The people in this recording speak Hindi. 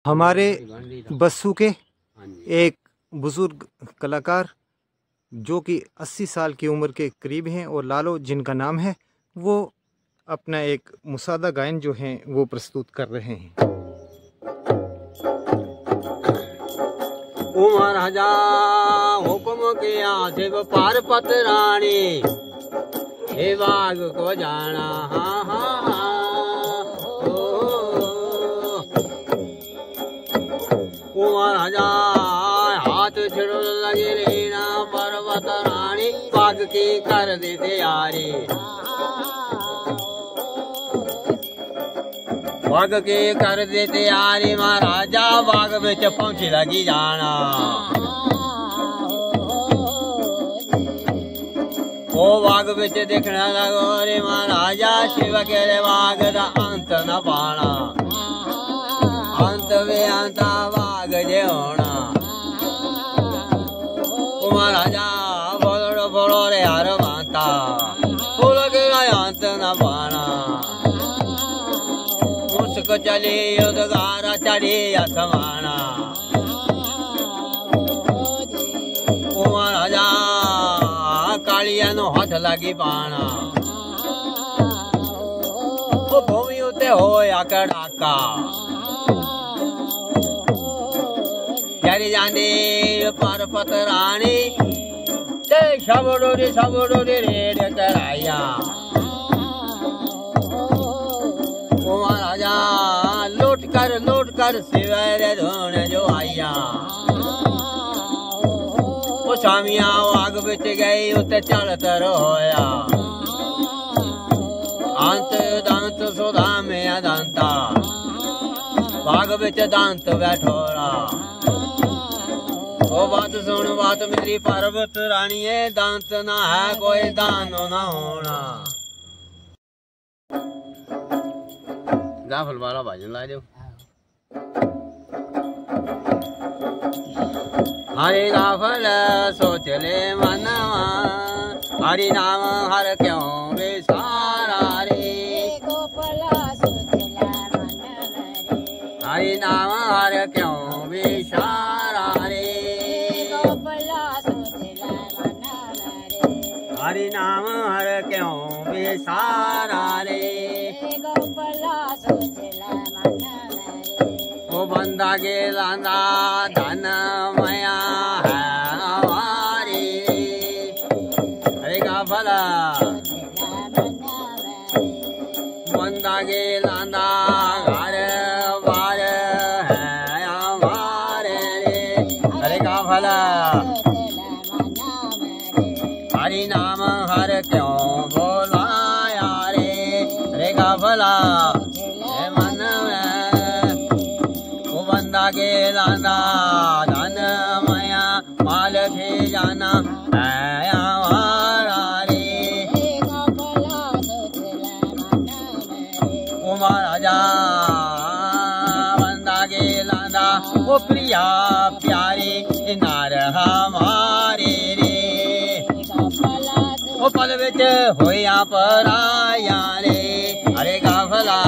हमारे बस्सू के एक बुजुर्ग कलाकार जो कि 80 साल की उम्र के करीब हैं और लालो जिनका नाम है, वो अपना एक मुसादा गायन जो है वो प्रस्तुत कर रहे हैं। ओ महाराजा हुक्म किया शिव पार्वत रानी, हे बाग को जाना हाँ हाँ हाँ। ओ महाराजा हाथ छिड़ लगे लेना पर्वत रानी, बाग की कर दी तैयारी, बाग की कर दी तैयारी। महाराजा बाग बिच पहुंची लगी जाना, ओ बाग बिच देखना लगो रे महाराजा, शिव के बाग दा अंत न पाना, अंत वे अंत बाग जे होना। ओ महाराजा बोलो बोलो रे हर माता, बोलो के अंत न पाना। मुस्क चली उदगारा चढ़ी आसमाना, ओ महाराजा कालिया नो हाथ लगी पाना, ओ भूमि उते होया कड़ाका, जरी जांदी पार्वत रानी, ते सबडोरी रेड कराया। ओ महाराजा लूट कर सिवाय धोन जो आया। ओ स्वामिया आग बिच गई उते चलत रोया, अंत दंत सुधा में दंता, बाग बिच दंत बैठोरा। ओ बात सुन बात मेरी पार्वत रानी, दंत ना है कोई दानो ना होना। गाफल वाला भजन ला दो। हरे गाफल सोच ले मनवा, हरि नाम हर क्यों विसारा रे, हरि नाम हर क्यों विसारा रे, हरि नाम हर क्यों विसारा रे। ओ बंदा के लांदा धन मया है हमारी, हरे का भला बंदा के लांदा घर बार है हमारे रे, हरे का भला हरि नाम हर क्यों बोलाया रे, हरे का भला मन में। ओ बंदा के लांदा धन मया माल थे जाना है हमारा रे, ओ महाराजा बंदा के लांदा ओ प्रिया प्यारे नार हमारे रे, ओ पल बिच होया पराया रे, हरे का भला